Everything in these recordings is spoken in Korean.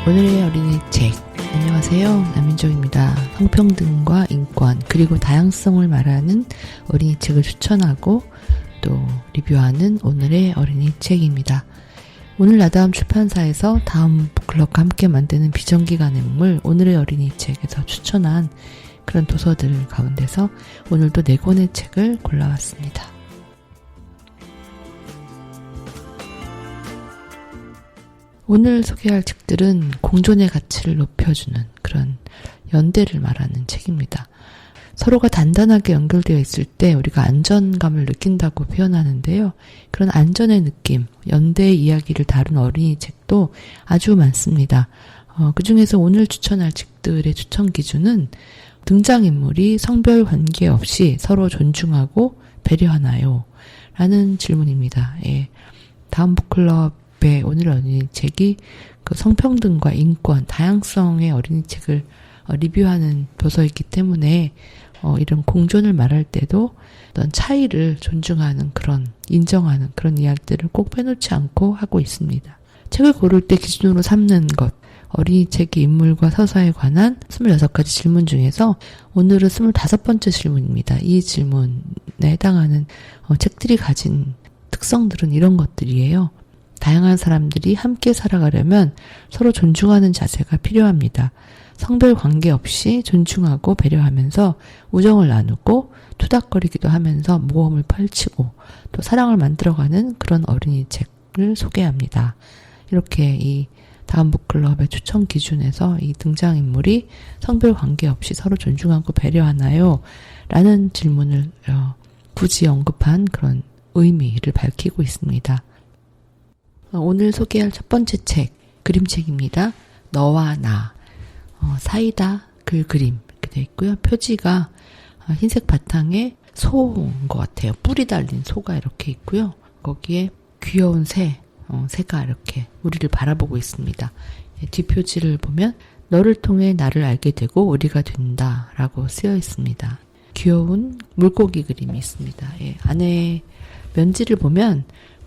오늘의 어린이 책. 안녕하세요. 남윤정입니다. 성평등과 인권 그리고 다양성을 말하는 어린이 책을 추천하고 또 리뷰하는 오늘의 어린이 책입니다. 오늘 나다움 출판사에서 다음 북클럽과 함께 만드는 비정기간의 물 오늘의 어린이 책에서 추천한 그런 도서들 가운데서 오늘도 4권의 책을 골라왔습니다. 오늘 소개할 책들은 공존의 가치를 높여주는 그런 연대를 말하는 책입니다. 서로가 단단하게 연결되어 있을 때 우리가 안전감을 느낀다고 표현하는데요. 그런 안전의 느낌, 연대의 이야기를 다룬 어린이 책도 아주 많습니다. 그 중에서 오늘 추천할 책들의 추천 기준은 등장인물이 성별 관계없이 서로 존중하고 배려하나요? 라는 질문입니다. 예. 다음 북클럽의 오늘 어린이 책이 그 성평등과 인권, 다양성의 어린이 책을 리뷰하는 도서이기 때문에 이런 공존을 말할 때도 어떤 차이를 존중하는 그런 인정하는 그런 이야기들을 꼭 빼놓지 않고 하고 있습니다. 책을 고를 때 기준으로 삼는 것, 어린이 책의 인물과 서사에 관한 26가지 질문 중에서 오늘은 25번째 질문입니다. 이 질문에 해당하는 책들이 가진 특성들은 이런 것들이에요. 다양한 사람들이 함께 살아가려면 서로 존중하는 자세가 필요합니다. 성별 관계없이 존중하고 배려하면서 우정을 나누고 투닥거리기도 하면서 모험을 펼치고 또 사랑을 만들어가는 그런 어린이 책을 소개합니다. 이렇게 이 다음 북클럽의 추천 기준에서 이 등장인물이 성별 관계없이 서로 존중하고 배려하나요? 라는 질문을 굳이 언급한 그런 의미를 밝히고 있습니다. 오늘 소개할 첫 번째 책, 그림책입니다. 너와 나. 사이다 그림 이렇게 되어 있고요. 표지가 흰색 바탕에 소인 것 같아요. 뿔이 달린 소가 이렇게 있고요. 거기에 귀여운 새가 이렇게 우리를 바라보고 있습니다. 뒷표지를 보면 너를 통해 나를 알게 되고 우리가 된다 라고 쓰여 있습니다. 귀여운 물고기 그림이 있습니다. 예, 안에 면지를 보면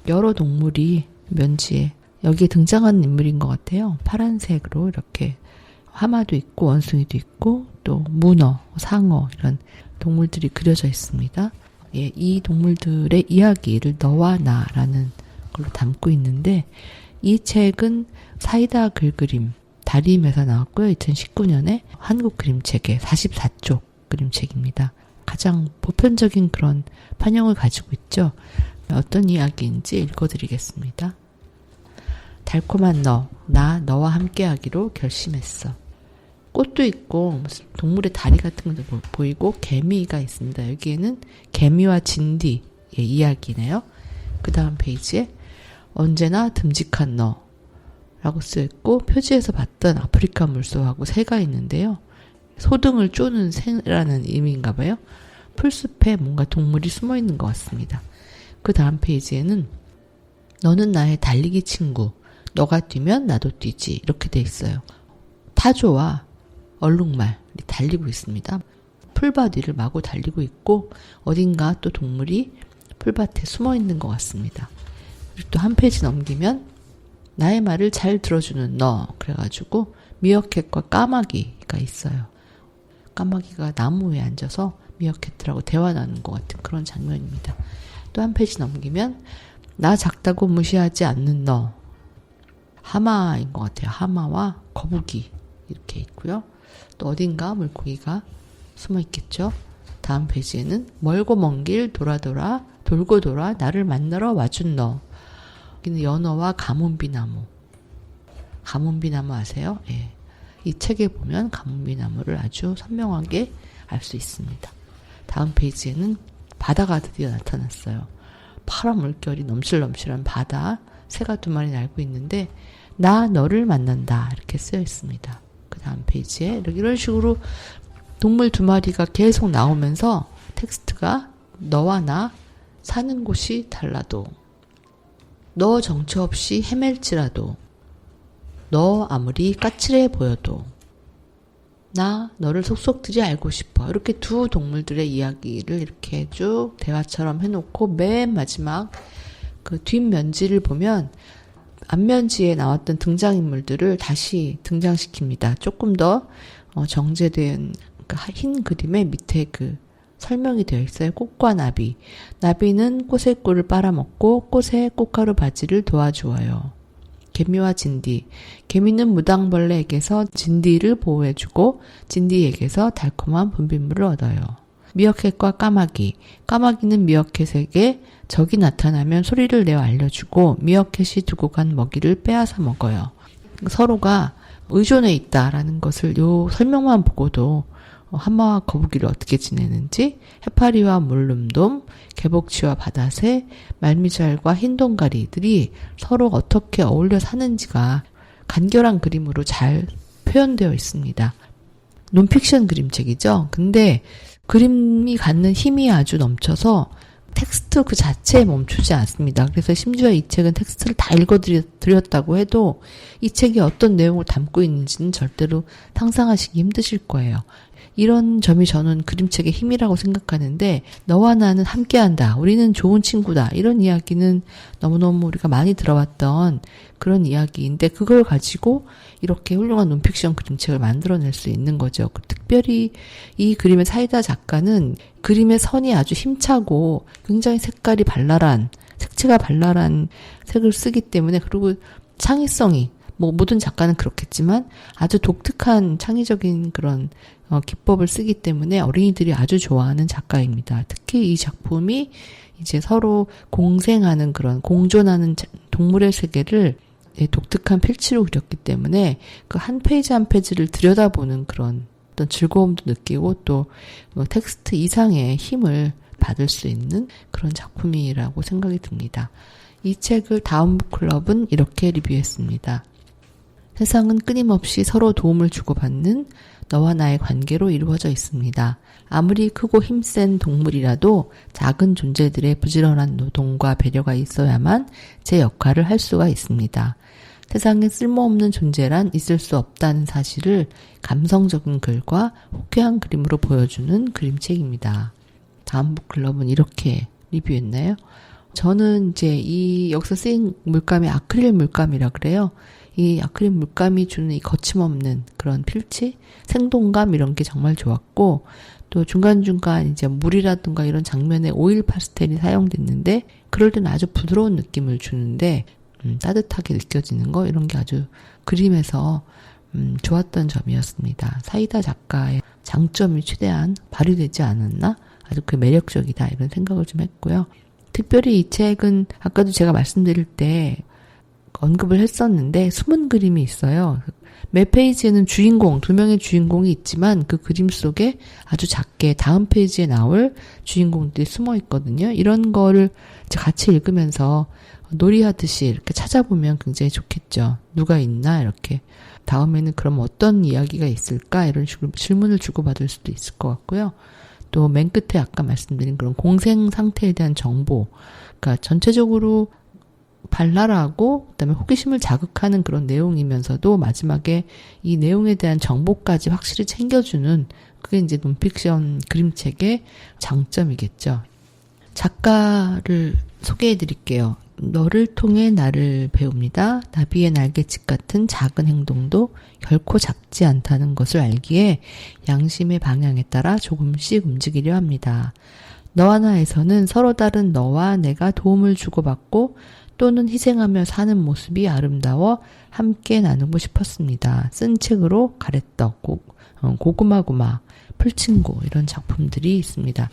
여러 동물이 면지에 여기에 등장하는 인물인 것 같아요. 파란색으로 이렇게 하마도 있고 원숭이도 있고 또 문어, 상어 이런 동물들이 그려져 있습니다. 예, 이 동물들의 이야기를 너와 나라는 걸로 담고 있는데 이 책은 사이다 글그림 다림에서 나왔고요. 2019년에 한국 그림책의 44쪽 그림책입니다. 가장 보편적인 그런 판형을 가지고 있죠. 어떤 이야기인지 읽어드리겠습니다. 달콤한 너와 함께하기로 결심했어. 꽃도 있고 무슨 동물의 다리 같은 것도 보이고 개미가 있습니다. 여기에는 개미와 진디의 이야기네요. 그 다음 페이지에 언제나 듬직한 너라고 쓰여있고 표지에서 봤던 아프리카 물소하고 새가 있는데요. 소등을 쪼는 새라는 의미인가 봐요. 풀숲에 뭔가 동물이 숨어있는 것 같습니다. 그 다음 페이지에는 너는 나의 달리기 친구, 너가 뛰면 나도 뛰지 이렇게 돼 있어요. 타조와 얼룩말이 달리고 있습니다. 풀밭 위를 마구 달리고 있고 어딘가 또 동물이 풀밭에 숨어 있는 것 같습니다. 그리고 또 한 페이지 넘기면 나의 말을 잘 들어주는 너 그래가지고 미어캣과 까마귀가 있어요. 까마귀가 나무 위에 앉아서 미어캣들하고 대화 나누는 것 같은 그런 장면입니다. 또 한 페이지 넘기면 나 작다고 무시하지 않는 너 하마인 것 같아요. 하마와 거북이 이렇게 있고요. 또 어딘가 물고기가 숨어 있겠죠. 다음 페이지에는 멀고 먼 길 돌고 돌아 나를 만나러 와준 너. 여기는 연어와 가문비나무 아세요? 예. 이 책에 보면 가문비나무를 아주 선명하게 알 수 있습니다. 다음 페이지에는 바다가 드디어 나타났어요. 파란 물결이 넘실넘실한 바다, 새가 2마리 날고 있는데 나 너를 만난다 이렇게 쓰여 있습니다. 그 다음 페이지에 이런 식으로 동물 2마리가 계속 나오면서 텍스트가 너와 나 사는 곳이 달라도 너 정처 없이 헤맬지라도 너 아무리 까칠해 보여도 나 너를 속속들이 알고 싶어. 이렇게 두 동물들의 이야기를 이렇게 쭉 대화처럼 해놓고 맨 마지막 그 뒷면지를 보면 안면지에 나왔던 등장인물들을 다시 등장시킵니다. 조금 더 정제된 흰 그림의 밑에 설명이 되어 있어요. 꽃과 나비. 나비는 꽃의 꿀을 빨아먹고 꽃의 꽃가루 바지를 도와주어요. 개미와 진디. 개미는 무당벌레에게서 진디를 보호해주고 진디에게서 달콤한 분비물을 얻어요. 미어캣과 까마귀. 까마귀는 미어캣에게 적이 나타나면 소리를 내어 알려주고 미어캣이 두고 간 먹이를 빼앗아 먹어요. 서로가 의존해 있다라는 것을 요 설명만 보고도 하마와 거북이를 어떻게 지내는지, 해파리와 물름돔, 개복치와 바다새, 말미잘과 흰동가리들이 서로 어떻게 어울려 사는지가 간결한 그림으로 잘 표현되어 있습니다. 논픽션 그림책이죠. 근데 그림이 갖는 힘이 아주 넘쳐서 텍스트 그 자체에 멈추지 않습니다. 그래서 심지어 이 책은 텍스트를 다 읽어드렸다고 해도 이 책이 어떤 내용을 담고 있는지는 절대로 상상하시기 힘드실 거예요. 이런 점이 저는 그림책의 힘이라고 생각하는데, 너와 나는 함께한다, 우리는 좋은 친구다, 이런 이야기는 너무너무 우리가 많이 들어봤던 그런 이야기인데, 그걸 가지고 이렇게 훌륭한 논픽션 그림책을 만들어낼 수 있는 거죠. 특별히 이 그림의 사이다 작가는 그림의 선이 아주 힘차고 굉장히 색깔이 발랄한, 색채가 발랄한 색을 쓰기 때문에, 그리고 창의성이, 모든 작가는 그렇겠지만 아주 독특한 창의적인 그런 기법을 쓰기 때문에 어린이들이 아주 좋아하는 작가입니다. 특히 이 작품이 이제 서로 공생하는 그런 공존하는 동물의 세계를 독특한 필치로 그렸기 때문에 그 한 페이지 한 페이지를 들여다보는 그런 어떤 즐거움도 느끼고 또 텍스트 이상의 힘을 받을 수 있는 그런 작품이라고 생각이 듭니다. 이 책을 다음 북클럽은 이렇게 리뷰했습니다. 세상은 끊임없이 서로 도움을 주고받는 너와 나의 관계로 이루어져 있습니다. 아무리 크고 힘센 동물이라도 작은 존재들의 부지런한 노동과 배려가 있어야만 제 역할을 할 수가 있습니다. 세상에 쓸모없는 존재란 있을 수 없다는 사실을 감성적인 글과 호쾌한 그림으로 보여주는 그림책입니다. 다음 북클럽은 이렇게 리뷰했나요? 저는 이제 이 여기서 쓰인 물감이 아크릴 물감이라 그래요. 이 아크릴 물감이 주는 이 거침없는 그런 필치, 생동감 이런 게 정말 좋았고, 또 중간중간 이제 물이라든가 이런 장면에 오일 파스텔이 사용됐는데 그럴 때는 아주 부드러운 느낌을 주는데 따뜻하게 느껴지는 거, 이런 게 아주 그림에서 좋았던 점이었습니다. 사이다 작가의 장점이 최대한 발휘되지 않았나? 아주 매력적이다, 이런 생각을 좀 했고요. 특별히 이 책은 아까도 제가 말씀드릴 때 언급을 했었는데 숨은 그림이 있어요. 매 페이지에는 두 명의 주인공이 있지만 그 그림 속에 아주 작게 다음 페이지에 나올 주인공들이 숨어 있거든요. 이런 거를 같이 읽으면서 놀이하듯이 이렇게 찾아보면 굉장히 좋겠죠. 누가 있나, 이렇게. 다음에는 그럼 어떤 이야기가 있을까, 이런 식으로 질문을 주고받을 수도 있을 것 같고요. 또 맨 끝에 아까 말씀드린 그런 공생 상태에 대한 정보, 그러니까 전체적으로 발랄하고 그다음에 호기심을 자극하는 그런 내용이면서도 마지막에 이 내용에 대한 정보까지 확실히 챙겨주는, 그게 이제 논픽션 그림책의 장점이겠죠. 작가를 소개해 드릴게요. 너를 통해 나를 배웁니다. 나비의 날개짓 같은 작은 행동도 결코 작지 않다는 것을 알기에 양심의 방향에 따라 조금씩 움직이려 합니다. 너와 나에서는 서로 다른 너와 내가 도움을 주고받고 또는 희생하며 사는 모습이 아름다워 함께 나누고 싶었습니다. 쓴 책으로 가래떡, 고구마고마, 풀친구, 이런 작품들이 있습니다.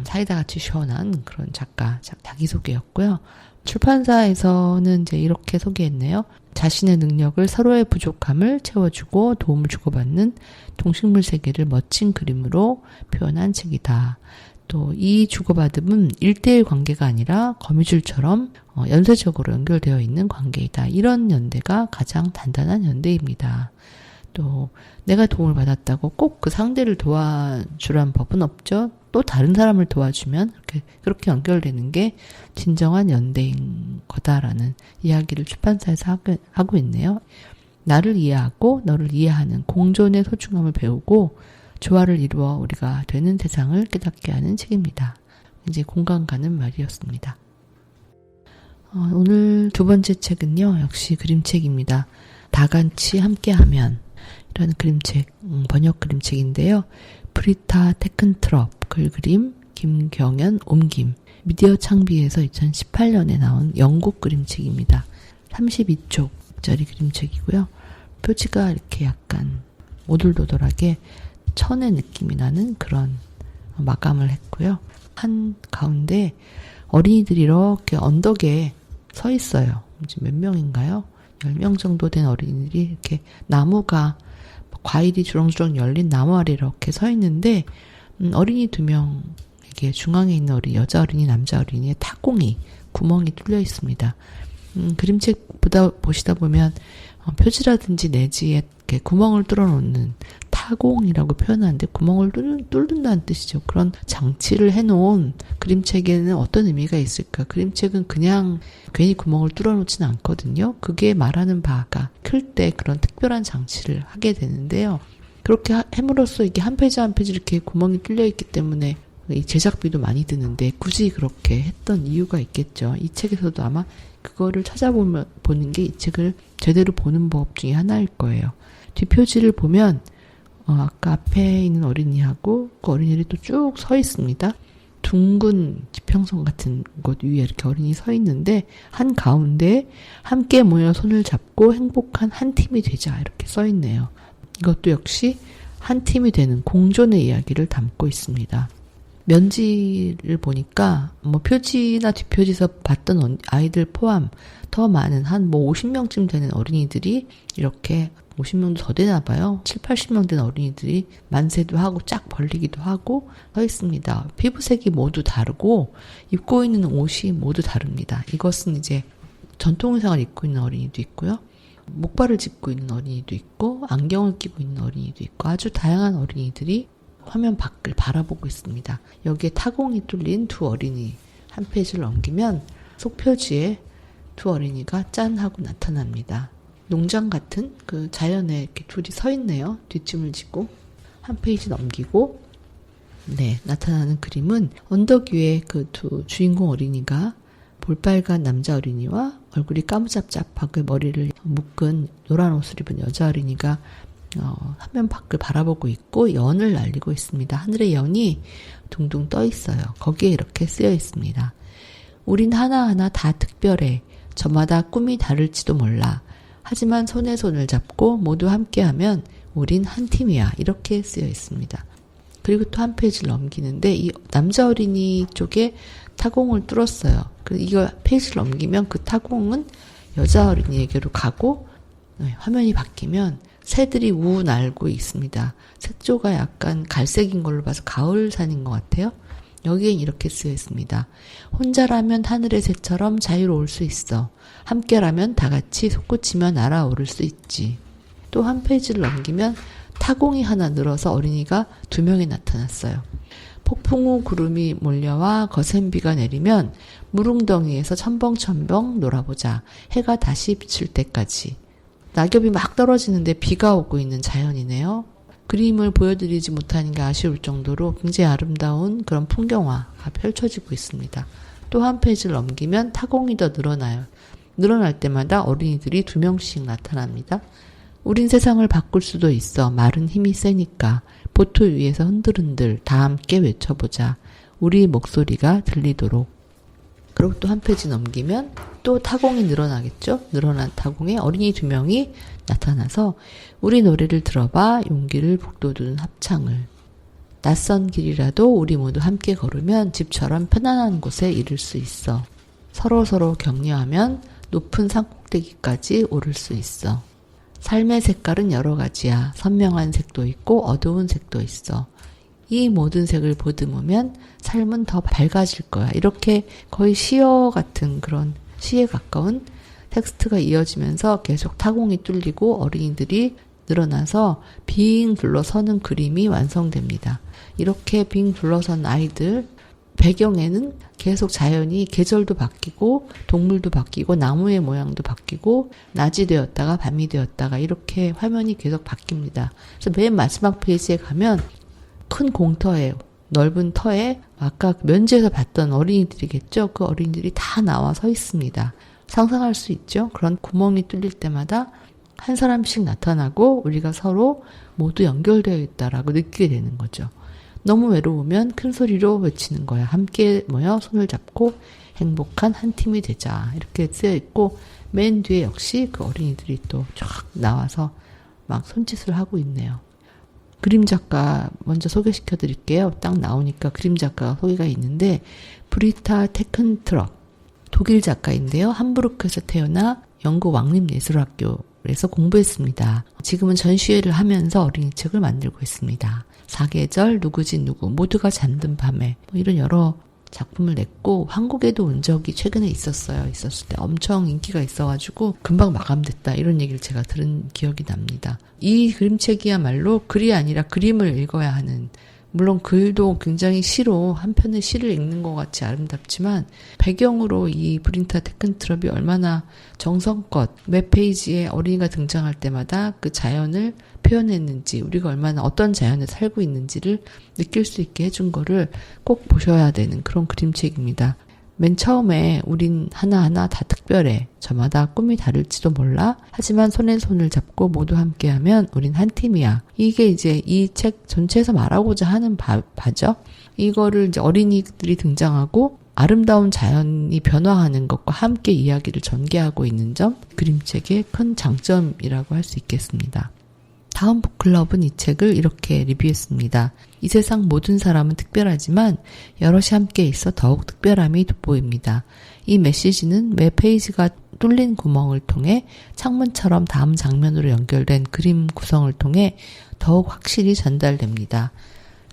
사이다같이 시원한 그런 작가 자기소개였고요. 출판사에서는 이제 이렇게 소개했네요. 자신의 능력을 서로의 부족함을 채워주고 도움을 주고받는 동식물 세계를 멋진 그림으로 표현한 책이다. 또 이 주고받음은 1대1 관계가 아니라 거미줄처럼 연쇄적으로 연결되어 있는 관계이다. 이런 연대가 가장 단단한 연대입니다. 또 내가 도움을 받았다고 꼭 그 상대를 도와주란 법은 없죠. 또 다른 사람을 도와주면 그렇게 연결되는 게 진정한 연대인 거다라는 이야기를 출판사에서 하고 있네요. 나를 이해하고 너를 이해하는 공존의 소중함을 배우고 조화를 이루어 우리가 되는 세상을 깨닫게 하는 책입니다. 이제 공감 가는 말이었습니다. 오늘 두 번째 책은요, 역시 그림책입니다. 다 같이 함께하면 이라는 그림책, 번역 그림책인데요. 브리타 테큰트럽, 글그림, 김경연, 옮김, 미디어 창비에서 2018년에 나온 영국 그림책입니다. 32쪽짜리 그림책이고요. 표지가 이렇게 약간 오돌도돌하게 천의 느낌이 나는 그런 마감을 했고요. 한 가운데 어린이들이 이렇게 언덕에 서 있어요. 이제 몇 명인가요? 10명 정도 된 어린이들이 이렇게 나무가 과일이 주렁주렁 열린 나무 아래 이렇게 서 있는데 어린이 2명, 이게 중앙에 있는 여자 어린이, 남자 어린이의 타공이 구멍이 뚫려 있습니다. 그림책 보시다 보면 표지라든지 내지에 이렇게 구멍을 뚫어놓는 타공이라고 표현하는데 구멍을 뚫는다는 뜻이죠. 그런 장치를 해놓은 그림책에는 어떤 의미가 있을까? 그림책은 그냥 괜히 구멍을 뚫어놓지는 않거든요. 그게 말하는 바가 클 때 그런 특별한 장치를 하게 되는데요. 그렇게 함으로써 이게 한 페이지 한 페이지 이렇게 구멍이 뚫려 있기 때문에 이 제작비도 많이 드는데 굳이 그렇게 했던 이유가 있겠죠. 이 책에서도 아마 그거를 찾아보는 게 이 책을 제대로 보는 법 중에 하나일 거예요. 뒷표지를 보면 아까 앞에 있는 어린이하고 그 어린이들이 또 쭉 서 있습니다. 둥근 지평선 같은 곳 위에 이렇게 어린이 서 있는데 한 가운데 함께 모여 손을 잡고 행복한 한 팀이 되자 이렇게 써 있네요. 이것도 역시 한 팀이 되는 공존의 이야기를 담고 있습니다. 면지를 보니까 표지나 뒷표지에서 봤던 아이들 포함 더 많은 한 50명쯤 되는 어린이들이 이렇게 50명도 더 되나 봐요. 7, 80명 된 어린이들이 만세도 하고 쫙 벌리기도 하고 서 있습니다. 피부색이 모두 다르고 입고 있는 옷이 모두 다릅니다. 이것은 이제 전통 의상을 입고 있는 어린이도 있고요. 목발을 짚고 있는 어린이도 있고 안경을 끼고 있는 어린이도 있고 아주 다양한 어린이들이 화면 밖을 바라보고 있습니다. 여기에 타공이 뚫린 두 어린이 한 페이지를 넘기면 속표지에 두 어린이가 짠 하고 나타납니다. 농장 같은 그 자연에 이렇게 둘이 서 있네요. 뒷짐을 지고 한 페이지 넘기고 나타나는 그림은 언덕 위에 그 두 주인공 어린이가 볼빨간 남자 어린이와 얼굴이 까무잡잡하게 머리를 묶은 노란 옷을 입은 여자 어린이가 화면 밖을 바라보고 있고 연을 날리고 있습니다. 하늘에 연이 둥둥 떠 있어요. 거기에 이렇게 쓰여 있습니다. 우린 하나하나 다 특별해. 저마다 꿈이 다를지도 몰라. 하지만 손에 손을 잡고 모두 함께하면 우린 한 팀이야. 이렇게 쓰여 있습니다. 그리고 또 한 페이지를 넘기는데 이 남자 어린이 쪽에 타공을 뚫었어요. 이거 페이지를 넘기면 그 타공은 여자 어린이에게로 가고 화면이 바뀌면 새들이 우우 날고 있습니다. 색조가 약간 갈색인 걸로 봐서 가을산인 것 같아요. 여기엔 이렇게 쓰여 있습니다. 혼자라면 하늘의 새처럼 자유로울 수 있어. 함께라면 다 같이 솟구치며 날아오를 수 있지. 또 한 페이지를 넘기면 타공이 하나 늘어서 어린이가 2명이 나타났어요. 폭풍 후 구름이 몰려와 거센 비가 내리면 물웅덩이에서 첨벙첨벙 놀아보자. 해가 다시 비칠 때까지. 낙엽이 막 떨어지는데 비가 오고 있는 자연이네요. 그림을 보여드리지 못하는 게 아쉬울 정도로 굉장히 아름다운 그런 풍경화가 펼쳐지고 있습니다. 또 한 페이지를 넘기면 타공이 더 늘어나요. 늘어날 때마다 어린이들이 2명씩 나타납니다. 우린 세상을 바꿀 수도 있어. 말은 힘이 세니까. 보트 위에서 흔들흔들 다 함께 외쳐보자. 우리 목소리가 들리도록. 그리고 또 한 페이지 넘기면 또 타공이 늘어나겠죠. 늘어난 타공에 어린이 2명이 나타나서 우리 노래를 들어봐 용기를 북돋우는 합창을. 낯선 길이라도 우리 모두 함께 걸으면 집처럼 편안한 곳에 이를 수 있어. 서로서로 격려하면 높은 산꼭대기까지 오를 수 있어. 삶의 색깔은 여러 가지야. 선명한 색도 있고 어두운 색도 있어. 이 모든 색을 보듬으면 삶은 더 밝아질 거야. 이렇게 거의 시어 같은 그런 시에 가까운 텍스트가 이어지면서 계속 타공이 뚫리고 어린이들이 늘어나서 빙 둘러서는 그림이 완성됩니다. 이렇게 빙 둘러선 아이들 배경에는 계속 자연이 계절도 바뀌고 동물도 바뀌고 나무의 모양도 바뀌고 낮이 되었다가 밤이 되었다가 이렇게 화면이 계속 바뀝니다. 그래서 맨 마지막 페이지에 가면 큰 공터에 넓은 터에 아까 면지에서 봤던 어린이들이겠죠. 그 어린이들이 다 나와 서 있습니다. 상상할 수 있죠. 그런 구멍이 뚫릴 때마다 한 사람씩 나타나고 우리가 서로 모두 연결되어 있다라고 느끼게 되는 거죠. 너무 외로우면 큰 소리로 외치는 거야. 함께 모여 손을 잡고 행복한 한 팀이 되자. 이렇게 쓰여 있고 맨 뒤에 역시 그 어린이들이 또 쫙 나와서 막 손짓을 하고 있네요. 그림 작가 먼저 소개시켜 드릴게요. 딱 나오니까 그림 작가가 소개가 있는데 브리타 테큰트럽 독일 작가인데요. 함부르크에서 태어나 영국 왕립예술학교에서 공부했습니다. 지금은 전시회를 하면서 어린이 책을 만들고 있습니다. 사계절, 누구지 누구, 모두가 잠든 밤에 뭐 이런 여러 작품을 냈고 한국에도 온 적이 최근에 있었어요. 있었을 때 엄청 인기가 있어가지고 금방 마감됐다 이런 얘기를 제가 들은 기억이 납니다. 이 그림책이야말로 글이 아니라 그림을 읽어야 하는, 물론 글도 굉장히 시로 한 편의 시를 읽는 것 같이 아름답지만 배경으로 이 브린타 테큰트럽이 얼마나 정성껏 몇 페이지에 어린이가 등장할 때마다 그 자연을 표현했는지, 우리가 얼마나 어떤 자연에 살고 있는지를 느낄 수 있게 해준 거를 꼭 보셔야 되는 그런 그림책입니다. 맨 처음에 우린 하나하나 다 특별해. 저마다 꿈이 다를지도 몰라. 하지만 손에 손을 잡고 모두 함께하면 우린 한 팀이야. 이게 이제 이 책 전체에서 말하고자 하는 바죠. 이거를 이제 어린이들이 등장하고 아름다운 자연이 변화하는 것과 함께 이야기를 전개하고 있는 점, 그림책의 큰 장점이라고 할 수 있겠습니다. 다음 북클럽은 이 책을 이렇게 리뷰했습니다. 이 세상 모든 사람은 특별하지만 여럿이 함께 있어 더욱 특별함이 돋보입니다. 이 메시지는 매 페이지가 뚫린 구멍을 통해 창문처럼 다음 장면으로 연결된 그림 구성을 통해 더욱 확실히 전달됩니다.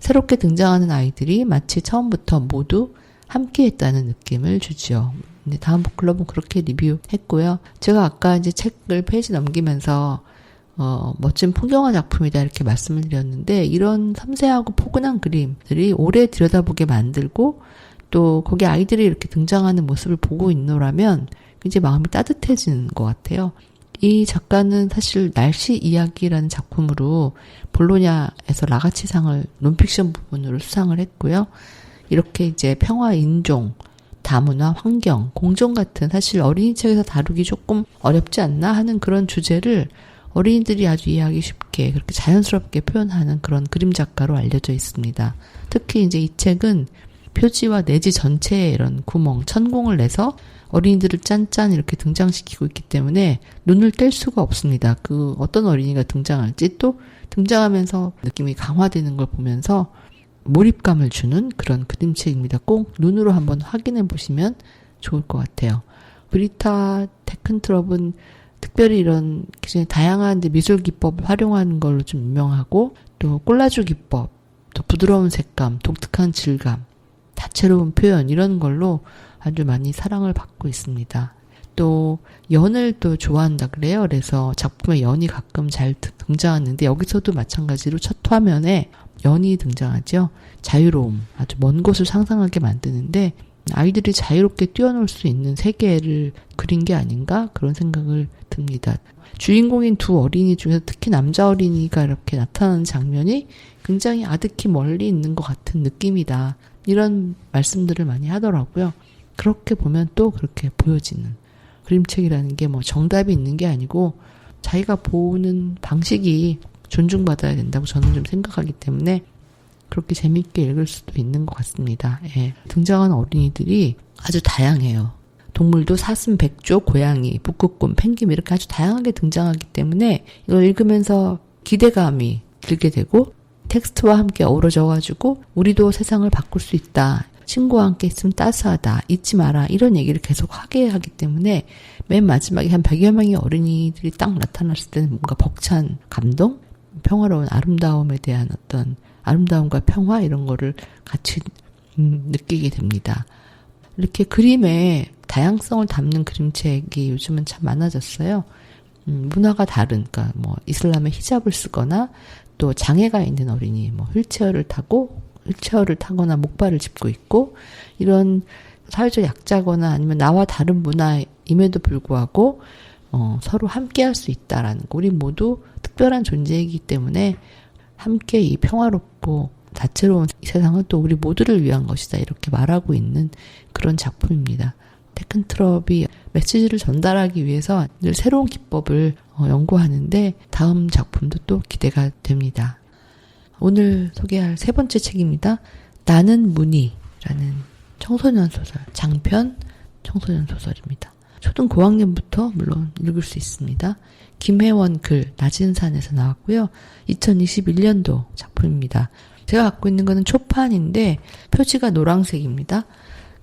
새롭게 등장하는 아이들이 마치 처음부터 모두 함께했다는 느낌을 주지요. 다음 북클럽은 그렇게 리뷰했고요. 제가 아까 이제 책을 페이지 넘기면서 멋진 풍경화 작품이다 이렇게 말씀을 드렸는데, 이런 섬세하고 포근한 그림들이 오래 들여다보게 만들고 또 거기 아이들이 이렇게 등장하는 모습을 보고 있노라면 이제 마음이 따뜻해지는 것 같아요. 이 작가는 사실 날씨 이야기라는 작품으로 볼로냐에서 라가치상을 논픽션 부분으로 수상을 했고요. 이렇게 이제 평화, 인종, 다문화, 환경, 공존 같은 사실 어린이 책에서 다루기 조금 어렵지 않나 하는 그런 주제를 어린이들이 아주 이해하기 쉽게 그렇게 자연스럽게 표현하는 그런 그림 작가로 알려져 있습니다. 특히 이제 이 책은 표지와 내지 전체에 이런 구멍, 천공을 내서 어린이들을 짠짠 이렇게 등장시키고 있기 때문에 눈을 뗄 수가 없습니다. 그 어떤 어린이가 등장할지, 또 등장하면서 느낌이 강화되는 걸 보면서 몰입감을 주는 그런 그림책입니다. 꼭 눈으로 한번 확인해 보시면 좋을 것 같아요. 브리타 테큰트럽은 특별히 이런 굉장히 다양한 미술 기법을 활용하는 걸로 좀 유명하고, 또 콜라주 기법, 또 부드러운 색감, 독특한 질감, 다채로운 표현 이런 걸로 아주 많이 사랑을 받고 있습니다. 또 연을 또 좋아한다 그래요. 그래서 작품에 연이 가끔 잘 등장하는데 여기서도 마찬가지로 첫 화면에 연이 등장하죠. 자유로움, 아주 먼 곳을 상상하게 만드는데 아이들이 자유롭게 뛰어놀 수 있는 세계를 그린 게 아닌가 그런 생각을 듭니다. 주인공인 두 어린이 중에서 특히 남자 어린이가 이렇게 나타나는 장면이 굉장히 아득히 멀리 있는 것 같은 느낌이다. 이런 말씀들을 많이 하더라고요. 그렇게 보면 또 그렇게 보여지는 그림책이라는 게 뭐 정답이 있는 게 아니고 자기가 보는 방식이 존중받아야 된다고 저는 좀 생각하기 때문에 그렇게 재밌게 읽을 수도 있는 것 같습니다. 예. 등장하는 어린이들이 아주 다양해요. 동물도 사슴, 백조, 고양이, 북극곰, 펭귄 이렇게 아주 다양하게 등장하기 때문에 이걸 읽으면서 기대감이 들게 되고 텍스트와 함께 어우러져가지고 우리도 세상을 바꿀 수 있다. 친구와 함께 있으면 따스하다. 잊지 마라. 이런 얘기를 계속 하게 하기 때문에 맨 마지막에 한 100여 명의 어린이들이 딱 나타났을 때는 뭔가 벅찬 감동? 평화로운 아름다움에 대한 어떤 아름다움과 평화 이런 거를 같이 느끼게 됩니다. 이렇게 그림의 다양성을 담는 그림책이 요즘은 참 많아졌어요. 문화가 다른, 그러니까 뭐 이슬람의 히잡을 쓰거나 또 장애가 있는 어린이, 뭐 휠체어를 타거나 목발을 짚고 있고 이런 사회적 약자거나 아니면 나와 다른 문화임에도 불구하고 서로 함께할 수 있다라는 거. 우리 모두 특별한 존재이기 때문에 함께 이 평화롭고 다채로운 세상은 또 우리 모두를 위한 것이다. 이렇게 말하고 있는 그런 작품입니다. 테큰트럽이 메시지를 전달하기 위해서 늘 새로운 기법을 연구하는데 다음 작품도 또 기대가 됩니다. 오늘 소개할 세 번째 책입니다. 나는 문희라는 청소년 소설, 장편 청소년 소설입니다. 초등 고학년부터 물론 읽을 수 있습니다. 김혜원 글, 낮은 산에서 나왔고요. 2021년도 작품입니다. 제가 갖고 있는 거는 초판인데 표지가 노란색입니다.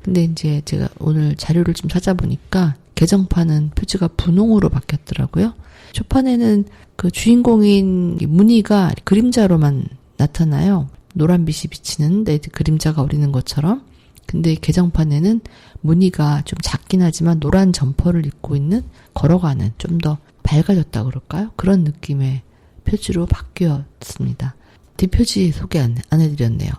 근데 이제 제가 오늘 자료를 좀 찾아보니까 개정판은 표지가 분홍으로 바뀌었더라고요. 초판에는 그 주인공인 문희가 그림자로만 나타나요. 노란빛이 비치는 내 그림자가 어리는 것처럼. 근데 개정판에는 문희가 좀 작긴 하지만 노란 점퍼를 입고 있는, 걸어가는, 좀 더 밝아졌다 그럴까요? 그런 느낌의 표지로 바뀌었습니다. 뒷표지 소개 안 해드렸네요.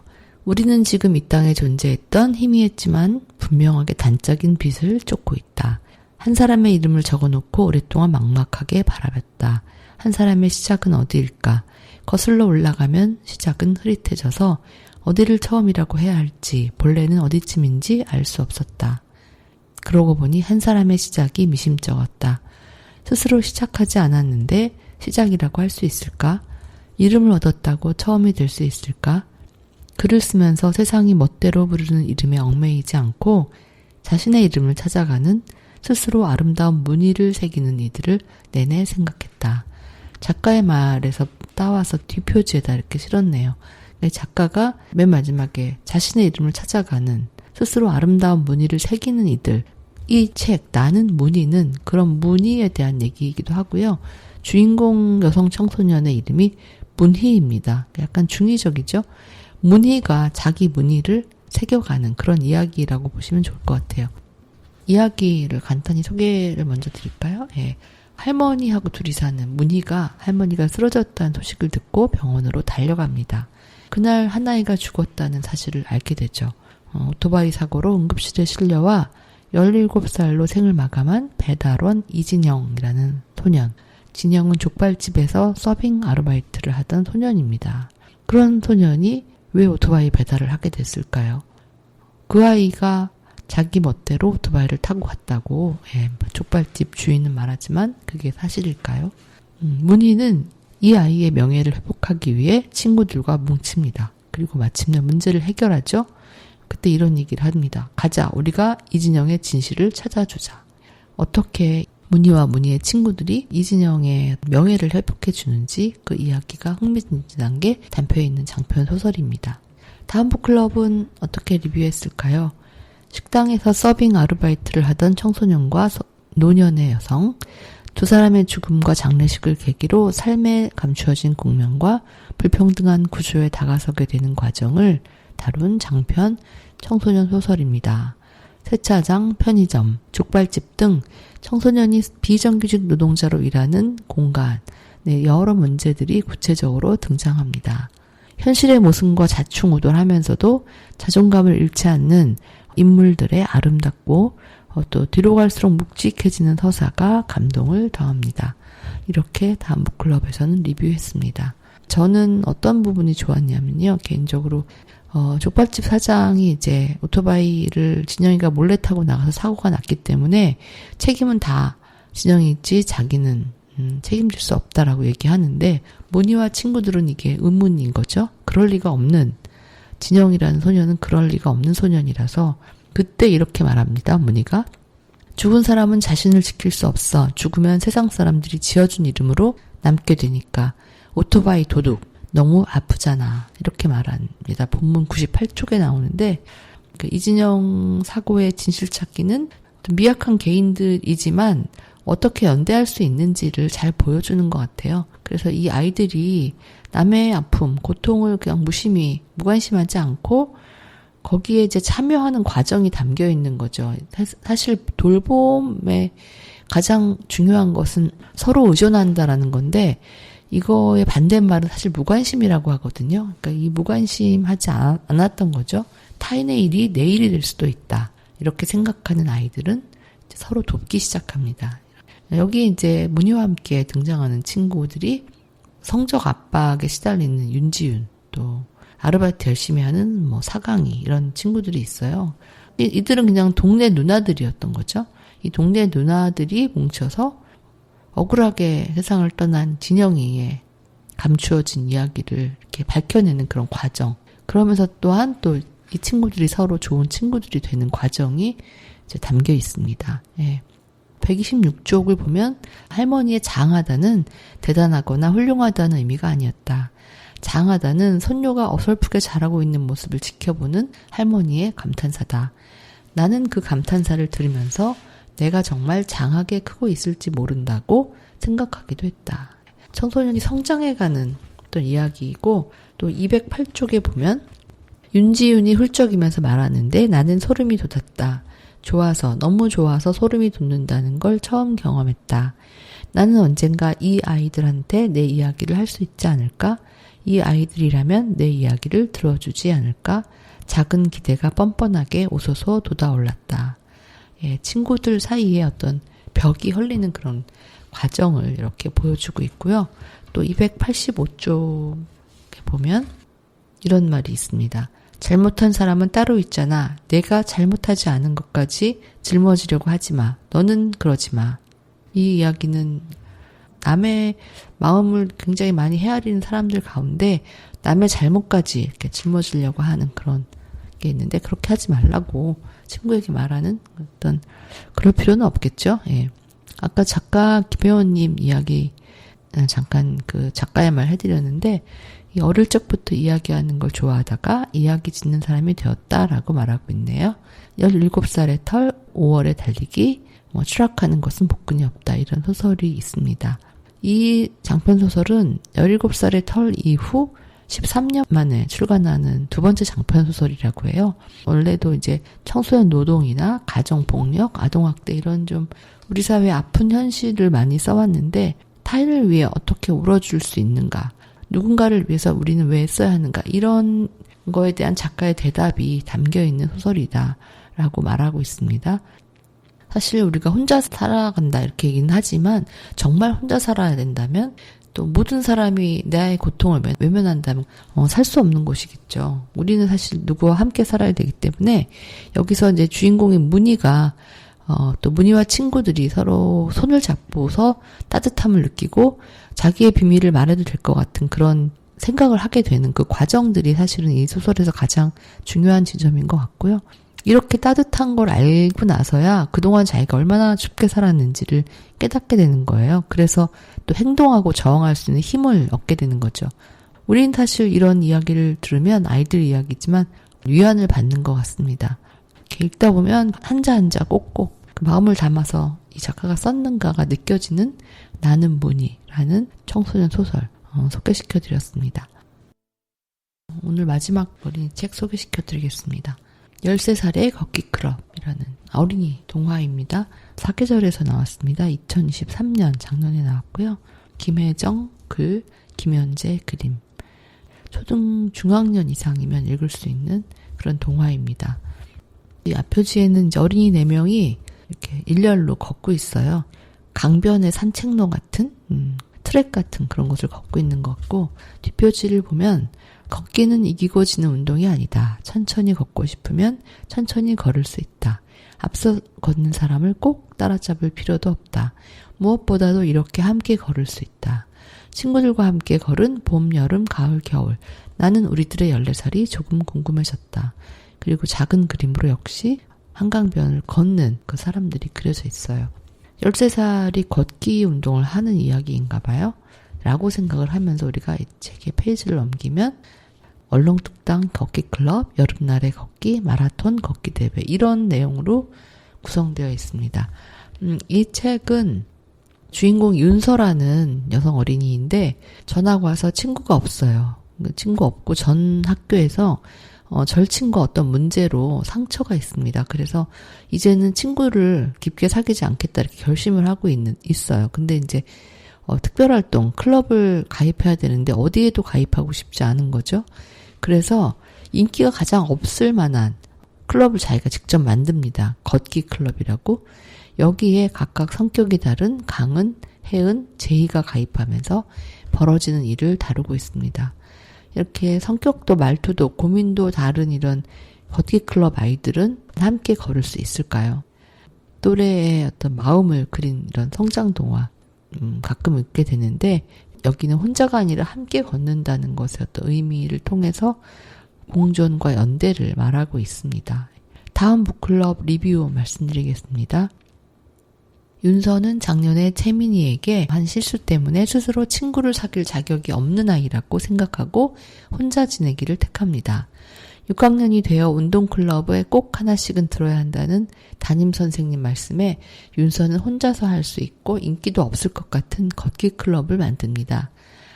우리는 지금 이 땅에 존재했던 희미했지만 분명하게 단짝인 빛을 쫓고 있다. 한 사람의 이름을 적어놓고 오랫동안 막막하게 바라봤다. 한 사람의 시작은 어디일까? 거슬러 올라가면 시작은 흐릿해져서 어디를 처음이라고 해야 할지, 본래는 어디쯤인지 알 수 없었다. 그러고 보니 한 사람의 시작이 미심쩍었다. 스스로 시작하지 않았는데 시작이라고 할 수 있을까? 이름을 얻었다고 처음이 될 수 있을까? 글을 쓰면서 세상이 멋대로 부르는 이름에 얽매이지 않고 자신의 이름을 찾아가는 스스로 아름다운 무늬를 새기는 이들을 내내 생각했다. 작가의 말에서 따와서 뒷표지에다 이렇게 실었네요. 작가가 맨 마지막에 자신의 이름을 찾아가는 스스로 아름다운 무늬를 새기는 이들, 이 책 나는 문희는 그런 무늬에 대한 얘기이기도 하고요. 주인공 여성 청소년의 이름이 문희입니다. 약간 중의적이죠. 문희가 자기 무늬를 새겨가는 그런 이야기라고 보시면 좋을 것 같아요. 이야기를 간단히 소개를 먼저 드릴까요? 예. 할머니하고 둘이 사는 문희가 할머니가 쓰러졌다는 소식을 듣고 병원으로 달려갑니다. 그날 한 아이가 죽었다는 사실을 알게 되죠. 오토바이 사고로 응급실에 실려와 17살로 생을 마감한 배달원 이진영이라는 소년. 진영은 족발집에서 서빙 아르바이트를 하던 소년입니다. 그런 소년이 왜 오토바이 배달을 하게 됐을까요? 그 아이가 자기 멋대로 오토바이를 타고 갔다고 족발집 주인은 말하지만 그게 사실일까요? 문희는 이 아이의 명예를 회복하기 위해 친구들과 뭉칩니다. 그리고 마침내 문제를 해결하죠. 그때 이런 얘기를 합니다. 가자, 우리가 이진영의 진실을 찾아주자. 어떻게 문희와 문희의 친구들이 이진영의 명예를 회복해 주는지 그 이야기가 흥미진진한 게 담겨 있는 장편 소설입니다. 다음 북클럽은 어떻게 리뷰했을까요? 식당에서 서빙 아르바이트를 하던 청소년과 노년의 여성, 두 사람의 죽음과 장례식을 계기로 삶에 감추어진 국면과 불평등한 구조에 다가서게 되는 과정을 다룬 장편 청소년 소설입니다. 세차장, 편의점, 족발집 등 청소년이 비정규직 노동자로 일하는 공간, 여러 문제들이 구체적으로 등장합니다. 현실의 모순과 자충우돌하면서도 자존감을 잃지 않는 인물들의 아름답고 또 뒤로 갈수록 묵직해지는 서사가 감동을 더합니다. 이렇게 다음 북클럽에서는 리뷰했습니다. 저는 어떤 부분이 좋았냐면요. 개인적으로 족발집 사장이 이제 오토바이를 진영이가 몰래 타고 나가서 사고가 났기 때문에 책임은 다 진영이지 자기는 책임질 수 없다라고 얘기하는데 문희와 친구들은 이게 의문인 거죠. 그럴 리가 없는, 진영이라는 소년은 그럴 리가 없는 소년이라서 그때 이렇게 말합니다. 문희가 죽은 사람은 자신을 지킬 수 없어. 죽으면 세상 사람들이 지어준 이름으로 남게 되니까. 오토바이 도둑 너무 아프잖아. 이렇게 말합니다. 본문 98쪽에 나오는데 그 이진영 사고의 진실 찾기는 미약한 개인들이지만 어떻게 연대할 수 있는지를 잘 보여주는 것 같아요. 그래서 이 아이들이 남의 아픔, 고통을 그냥 무심히 무관심하지 않고 거기에 이제 참여하는 과정이 담겨 있는 거죠. 사실 돌봄의 가장 중요한 것은 서로 의존한다라는 건데 이거의 반대말은 사실 무관심이라고 하거든요. 그러니까 이 무관심하지 않았던 거죠. 타인의 일이 내 일이 될 수도 있다. 이렇게 생각하는 아이들은 이제 서로 돕기 시작합니다. 여기 이제 문희와 함께 등장하는 친구들이 성적 압박에 시달리는 윤지윤, 또 아르바이트 열심히 하는 뭐 사강이 이런 친구들이 있어요. 이들은 그냥 동네 누나들이었던 거죠. 이 동네 누나들이 뭉쳐서 억울하게 세상을 떠난 진영이의 감추어진 이야기를 이렇게 밝혀내는 그런 과정. 그러면서 또한 또 이 친구들이 서로 좋은 친구들이 되는 과정이 이제 담겨 있습니다. 예. 126쪽을 보면 할머니의 장하다는 대단하거나 훌륭하다는 의미가 아니었다. 장하다는 손녀가 어설프게 자라고 있는 모습을 지켜보는 할머니의 감탄사다. 나는 그 감탄사를 들으면서 내가 정말 장하게 크고 있을지 모른다고 생각하기도 했다. 청소년이 성장해가는 어떤 이야기이고 또 208쪽에 보면 윤지윤이 훌쩍이면서 말하는데 나는 소름이 돋았다. 좋아서 너무 좋아서 소름이 돋는다는 걸 처음 경험했다. 나는 언젠가 이 아이들한테 내 이야기를 할 수 있지 않을까? 이 아이들이라면 내 이야기를 들어주지 않을까? 작은 기대가 뻔뻔하게 오소서 돋아올랐다. 예, 친구들 사이에 어떤 벽이 헐리는 그런 과정을 이렇게 보여주고 있고요. 또 285쪽에 보면 이런 말이 있습니다. 잘못한 사람은 따로 있잖아. 내가 잘못하지 않은 것까지 짊어지려고 하지 마. 너는 그러지 마. 이 이야기는 남의 마음을 굉장히 많이 헤아리는 사람들 가운데 남의 잘못까지 이렇게 짊어지려고 하는 그런 게 있는데 그렇게 하지 말라고 친구에게 말하는 어떤 그럴 필요는 없겠죠. 예. 아까 작가 김혜원님 이야기 잠깐 그 작가의 말 해드렸는데 이 어릴 적부터 이야기하는 걸 좋아하다가 이야기 짓는 사람이 되었다라고 말하고 있네요. 17살의 털, 5월의 달리기, 추락하는 것은 복근이 없다 이런 소설이 있습니다. 이 장편소설은 17살의 털 이후 13년 만에 출간하는 두 번째 장편소설이라고 해요. 원래도 이제 청소년 노동이나 가정폭력, 아동학대 이런 좀 우리 사회의 아픈 현실을 많이 써왔는데 타인을 위해 어떻게 울어줄 수 있는가, 누군가를 위해서 우리는 왜 써야 하는가 이런 거에 대한 작가의 대답이 담겨있는 소설이다 라고 말하고 있습니다. 사실 우리가 혼자 살아간다 이렇게 얘기는 하지만 정말 혼자 살아야 된다면 또 모든 사람이 내 고통을 외면한다면 살 수 없는 곳이겠죠. 우리는 사실 누구와 함께 살아야 되기 때문에 여기서 이제 주인공인 문희가 또 문희와 친구들이 서로 손을 잡고서 따뜻함을 느끼고 자기의 비밀을 말해도 될 것 같은 그런 생각을 하게 되는 그 과정들이 사실은 이 소설에서 가장 중요한 지점인 것 같고요. 이렇게 따뜻한 걸 알고 나서야 그동안 자기가 얼마나 춥게 살았는지를 깨닫게 되는 거예요. 그래서 또 행동하고 저항할 수 있는 힘을 얻게 되는 거죠. 우린 사실 이런 이야기를 들으면 아이들 이야기지만 위안을 받는 것 같습니다. 이렇게 읽다 보면 한자 한자 꼭꼭 그 마음을 담아서 이 작가가 썼는가가 느껴지는 나는 문희라는 청소년 소설 소개시켜드렸습니다. 오늘 마지막 어린이책 소개시켜드리겠습니다. 13살의 걷기 클럽이라는 어린이 동화입니다. 사계절에서 나왔습니다. 2023년 작년에 나왔고요. 김혜정 글, 김현재 그림. 초등 중학년 이상이면 읽을 수 있는 그런 동화입니다. 이 앞표지에는 이제 어린이 4명이 이렇게 일렬로 걷고 있어요. 강변의 산책로 같은 트랙 같은 그런 곳을 걷고 있는 것 같고 뒷표지를 보면 걷기는 이기고 지는 운동이 아니다. 천천히 걷고 싶으면 천천히 걸을 수 있다. 앞서 걷는 사람을 꼭 따라잡을 필요도 없다. 무엇보다도 이렇게 함께 걸을 수 있다. 친구들과 함께 걸은 봄, 여름, 가을, 겨울. 나는 우리들의 14살이 조금 궁금해졌다. 그리고 작은 그림으로 역시 한강변을 걷는 그 사람들이 그려져 있어요. 13살이 걷기 운동을 하는 이야기인가 봐요. 라고 생각을 하면서 우리가 이 책의 페이지를 넘기면 얼렁뚱땅 걷기 클럽, 여름날의 걷기, 마라톤 걷기 대회 이런 내용으로 구성되어 있습니다. 이 책은 주인공 윤서라는 여성 어린이인데 전학 와서 친구가 없어요. 친구 없고 전 학교에서 절친과 어떤 문제로 상처가 있습니다. 그래서 이제는 친구를 깊게 사귀지 않겠다 이렇게 결심을 하고 있어요. 근데 이제 특별활동, 클럽을 가입해야 되는데 어디에도 가입하고 싶지 않은 거죠. 그래서 인기가 가장 없을 만한 클럽을 자기가 직접 만듭니다. 걷기 클럽이라고. 여기에 각각 성격이 다른 강은, 혜은, 제이가 가입하면서 벌어지는 일을 다루고 있습니다. 이렇게 성격도 말투도 고민도 다른 이런 걷기 클럽 아이들은 함께 걸을 수 있을까요? 또래의 어떤 마음을 그린 이런 성장 동화 가끔 읽게 되는데 여기는 혼자가 아니라 함께 걷는다는 것의 어떤 의미를 통해서 공존과 연대를 말하고 있습니다. 다음 북클럽 리뷰 말씀드리겠습니다. 윤서는 작년에 채민이에게 한 실수 때문에 스스로 친구를 사귈 자격이 없는 아이라고 생각하고 혼자 지내기를 택합니다. 6학년이 되어 운동클럽에 꼭 하나씩은 들어야 한다는 담임선생님 말씀에 윤서는 혼자서 할 수 있고 인기도 없을 것 같은 걷기 클럽을 만듭니다.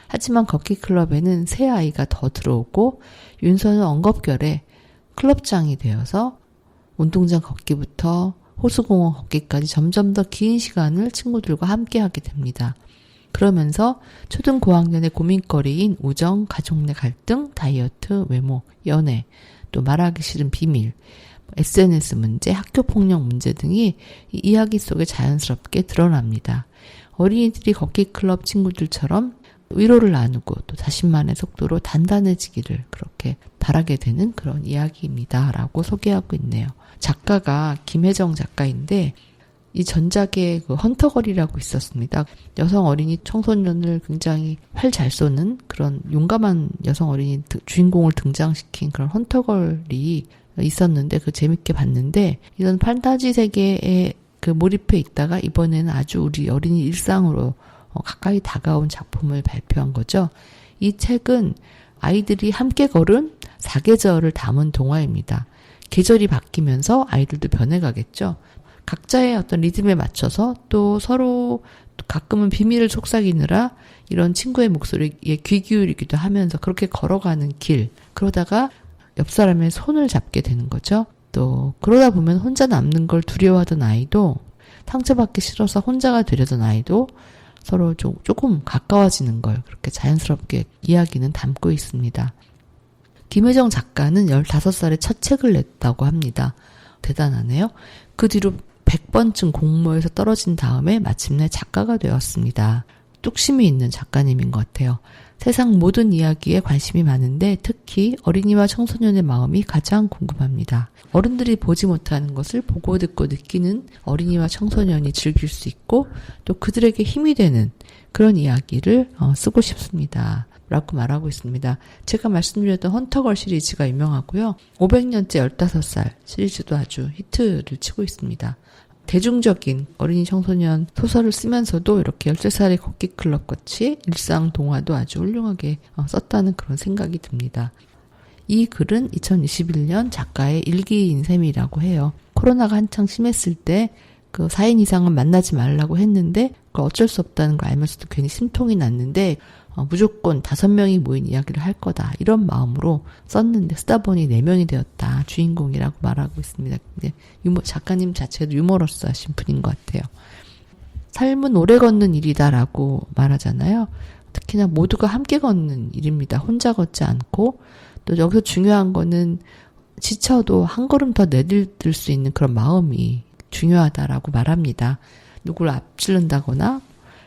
하지만 걷기 클럽에는 새 아이가 더 들어오고 윤서는 엉겁결에 클럽장이 되어서 운동장 걷기부터 호수공원 걷기까지 점점 더 긴 시간을 친구들과 함께 하게 됩니다. 그러면서 초등 고학년의 고민거리인 우정, 가족 내 갈등, 다이어트, 외모, 연애, 또 말하기 싫은 비밀, SNS 문제, 학교폭력 문제 등이 이 이야기 속에 자연스럽게 드러납니다. 어린이들이 걷기 클럽 친구들처럼 위로를 나누고 또 자신만의 속도로 단단해지기를 그렇게 바라게 되는 그런 이야기입니다. 라고 소개하고 있네요. 작가가 김혜정 작가인데 이 전작에 그 헌터걸이라고 있었습니다. 여성 어린이 청소년을 굉장히 활 잘 쏘는 그런 용감한 여성 어린이 주인공을 등장시킨 그런 헌터걸이 있었는데 그 재밌게 봤는데 이런 판타지 세계에 그 몰입해 있다가 이번에는 아주 우리 어린이 일상으로 가까이 다가온 작품을 발표한 거죠. 이 책은 아이들이 함께 걸은 사계절을 담은 동화입니다. 계절이 바뀌면서 아이들도 변해가겠죠. 각자의 어떤 리듬에 맞춰서 또 서로 가끔은 비밀을 속삭이느라 이런 친구의 목소리에 귀 기울이기도 하면서 그렇게 걸어가는 길, 그러다가 옆 사람의 손을 잡게 되는 거죠. 또 그러다 보면 혼자 남는 걸 두려워하던 아이도, 상처받기 싫어서 혼자가 되려던 아이도 서로 조금 가까워지는 걸 그렇게 자연스럽게 이야기는 담고 있습니다. 김혜정 작가는 15살에 첫 책을 냈다고 합니다. 대단하네요. 그 뒤로 100번쯤 공모에서 떨어진 다음에 마침내 작가가 되었습니다. 뚝심이 있는 작가님인 것 같아요. 세상 모든 이야기에 관심이 많은데 특히 어린이와 청소년의 마음이 가장 궁금합니다. 어른들이 보지 못하는 것을 보고 듣고 느끼는 어린이와 청소년이 즐길 수 있고 또 그들에게 힘이 되는 그런 이야기를 쓰고 싶습니다. 라고 말하고 있습니다. 제가 말씀드렸던 헌터걸 시리즈가 유명하고요. 500년째 15살 시리즈도 아주 히트를 치고 있습니다. 대중적인 어린이 청소년 소설을 쓰면서도 이렇게 13살의 걷기 클럽 같이 일상 동화도 아주 훌륭하게 썼다는 그런 생각이 듭니다. 이 글은 2021년 작가의 일기인 셈이라고 해요. 코로나가 한창 심했을 때 그 4인 이상은 만나지 말라고 했는데 그걸 어쩔 수 없다는 걸 알면서도 괜히 심통이 났는데 무조건 5명이 모인 이야기를 할 거다. 이런 마음으로 썼는데 쓰다 보니 4명이 되었다. 주인공이라고 말하고 있습니다. 근데 작가님 자체도 유머러스하신 분인 것 같아요. 삶은 오래 걷는 일이다라고 말하잖아요. 특히나 모두가 함께 걷는 일입니다. 혼자 걷지 않고 또 여기서 중요한 거는 지쳐도 한 걸음 더 내딛을 수 있는 그런 마음이 중요하다라고 말합니다. 누구를 앞지른다거나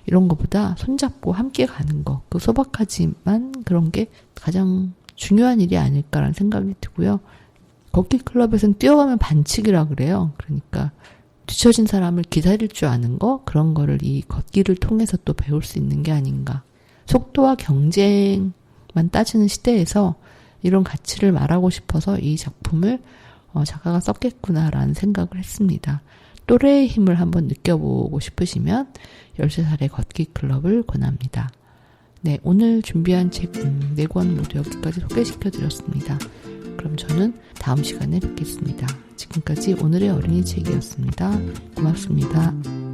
이런 것보다 손잡고 함께 가는 거, 그 소박하지만 그런 게 가장 중요한 일이 아닐까라는 생각이 들고요. 걷기 클럽에서는 뛰어가면 반칙이라 그래요. 그러니까 뒤처진 사람을 기다릴 줄 아는 거, 그런 거를 이 걷기를 통해서 또 배울 수 있는 게 아닌가. 속도와 경쟁만 따지는 시대에서 이런 가치를 말하고 싶어서 이 작품을 작가가 썼겠구나라는 생각을 했습니다. 또래의 힘을 한번 느껴보고 싶으시면 13살의 걷기 클럽을 권합니다. 네, 오늘 준비한 책 4권 모두 여기까지 소개시켜드렸습니다. 그럼 저는 다음 시간에 뵙겠습니다. 지금까지 오늘의 어린이 책이었습니다. 고맙습니다.